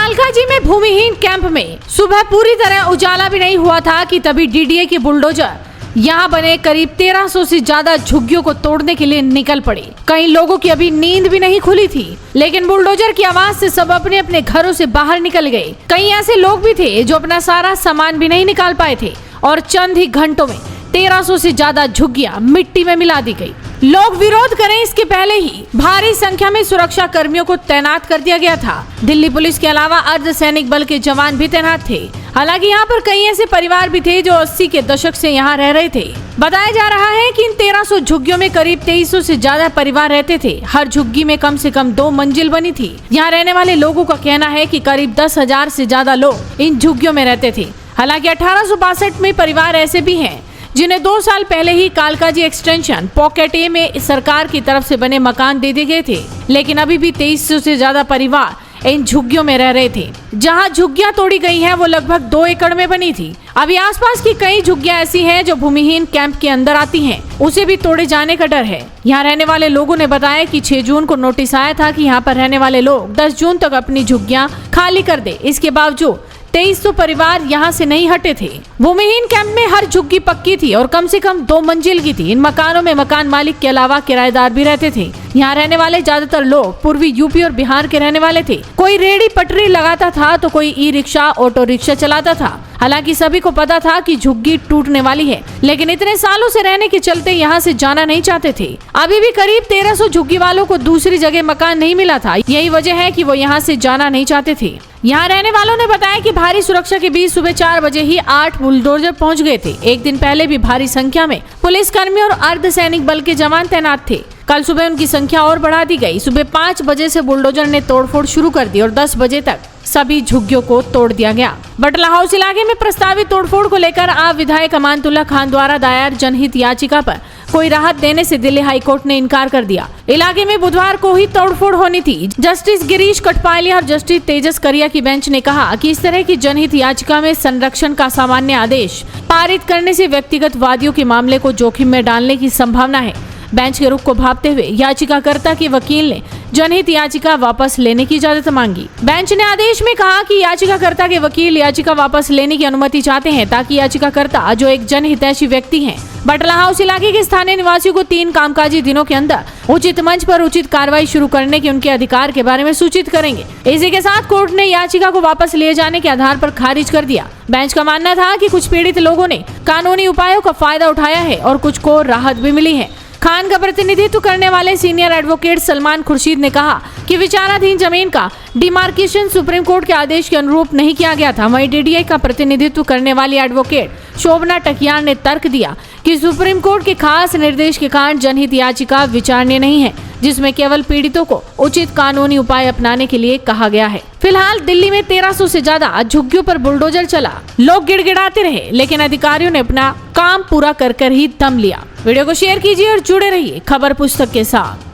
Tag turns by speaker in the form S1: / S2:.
S1: कालकाजी में भूमिहीन कैंप में सुबह पूरी तरह उजाला भी नहीं हुआ था कि तभी डीडीए के बुलडोजर यहाँ बने करीब 1300 से ज्यादा झुग्गियों को तोड़ने के लिए निकल पड़े। कई लोगों की अभी नींद भी नहीं खुली थी, लेकिन बुलडोजर की आवाज से सब अपने अपने घरों से बाहर निकल गए। कई ऐसे लोग भी थे जो अपना सारा सामान भी नहीं निकाल पाए थे और चंद ही घंटों में 1300 से ज्यादा झुग्गियां मिट्टी में मिला दी गई। लोग विरोध करें इसके पहले ही भारी संख्या में सुरक्षा कर्मियों को तैनात कर दिया गया था। दिल्ली पुलिस के अलावा अर्धसैनिक बल के जवान भी तैनात थे। हालांकि यहाँ पर कई ऐसे परिवार भी थे जो 80 के दशक से यहाँ रह रहे थे। बताया जा रहा है कि इन 1300 झुग्गियों में करीब 2300 से ज्यादा परिवार रहते थे। हर झुग्गी में कम से कम 2 मंजिल बनी थी। यहाँ रहने वाले लोगों का कहना है कि करीब 10,000 से ज्यादा लोग इन झुग्गियों में रहते थे। हालांकि 1862 में परिवार ऐसे भी हैं जिन्हें 2 साल पहले ही कालकाजी एक्सटेंशन पॉकेट ए में सरकार की तरफ से बने मकान दे दिए गए थे, लेकिन अभी भी 2300 से ज्यादा परिवार इन झुग्गियों में रह रहे थे। जहां झुग्गियां तोड़ी गई हैं वो लगभग 2 एकड़ में बनी थी। अभी आसपास की कई झुग्गियां ऐसी हैं जो भूमिहीन कैंप के अंदर आती हैं, उसे भी तोड़े जाने का डर है। यहाँ रहने वाले लोगों ने बताया कि 6 जून को नोटिस आया था कि यहाँ पर रहने वाले लोग 10 जून तक अपनी झुग्गियां खाली कर दे। इसके बावजूद 2300 परिवार यहाँ से नहीं हटे थे। भूमिहीन कैंप में हर झुग्गी पक्की थी और कम से कम 2 मंजिल की थी। इन मकानों में मकान मालिक के अलावा किराएदार भी रहते थे। यहाँ रहने वाले ज्यादातर लोग पूर्वी यूपी और बिहार के रहने वाले थे। कोई रेहड़ी पटरी लगाता था तो कोई ई रिक्शा ऑटो रिक्शा चलाता था। हालांकि सभी को पता था कि झुग्गी टूटने वाली है, लेकिन इतने सालों से रहने के चलते यहाँ से जाना नहीं चाहते थे। अभी भी करीब 1300 झुग्गी वालों को दूसरी जगह मकान नहीं मिला था। यही वजह है कि वो यहाँ से जाना नहीं चाहते थे। यहाँ रहने वालों ने बताया कि भारी सुरक्षा के बीच सुबह 4 बजे ही 8 बुलडोजर पहुँच गए थे। एक दिन पहले भी भारी संख्या में पुलिसकर्मी और अर्धसैनिक बल के जवान तैनात थे। कल सुबह उनकी संख्या और बढ़ा दी गई। सुबह 5 बजे से बुलडोजर ने तोड़फोड़ शुरू कर दी और 10 बजे तक सभी झुग्गियों को तोड़ दिया गया। बटला हाउस इलाके में प्रस्तावित तोड़फोड़ को लेकर आप विधायक अमानतुल्लाह खान द्वारा दायर जनहित याचिका पर कोई राहत देने से दिल्ली हाईकोर्ट ने इनकार कर दिया। इलाके में बुधवार को ही तोड़फोड़ होनी थी। जस्टिस गिरीश कटपालिया और जस्टिस तेजस करिया की बेंच ने कहा कि इस तरह की जनहित याचिका में संरक्षण का सामान्य आदेश पारित करने से व्यक्तिगत वादियों के मामले को जोखिम में डालने की संभावना है। बेंच के रुख को भांपते हुए याचिकाकर्ता के वकील ने जनहित याचिका वापस लेने की इजाजत मांगी। बेंच ने आदेश में कहा कि याचिकाकर्ता के वकील याचिका वापस लेने की अनुमति चाहते हैं ताकि याचिकाकर्ता, जो एक जनहितैषी व्यक्ति हैं, बटला हाउस इलाके के स्थानीय निवासियों को 3 कामकाजी दिनों के अंदर उचित मंच पर उचित कार्रवाई शुरू करने के उनके अधिकार के बारे में सूचित करेंगे। इसी के साथ कोर्ट ने याचिका को वापस लिए जाने के आधार पर खारिज कर दिया। बेंच का मानना था कि कुछ पीड़ित लोगों ने कानूनी उपायों का फायदा उठाया है और कुछ को राहत भी मिली है। खान का प्रतिनिधित्व करने वाले सीनियर एडवोकेट सलमान खुर्शीद ने कहा कि विचाराधीन जमीन का डिमार्केशन सुप्रीम कोर्ट के आदेश के अनुरूप नहीं किया गया था। वहीं डीडीए का प्रतिनिधित्व करने वाली एडवोकेट शोभना टकियान ने तर्क दिया कि सुप्रीम कोर्ट के खास निर्देश के कारण जनहित याचिका विचारणीय नहीं है, जिसमें केवल पीड़ितों को उचित कानूनी उपाय अपनाने के लिए कहा गया है। फिलहाल दिल्ली में 1300 से ज्यादा झुग्गियों पर बुलडोजर चला। लोग गिड़गिड़ाते रहे, लेकिन अधिकारियों ने अपना काम पूरा कर ही दम लिया। वीडियो को शेयर कीजिए और जुड़े रहिए खबर पुस्तक के साथ।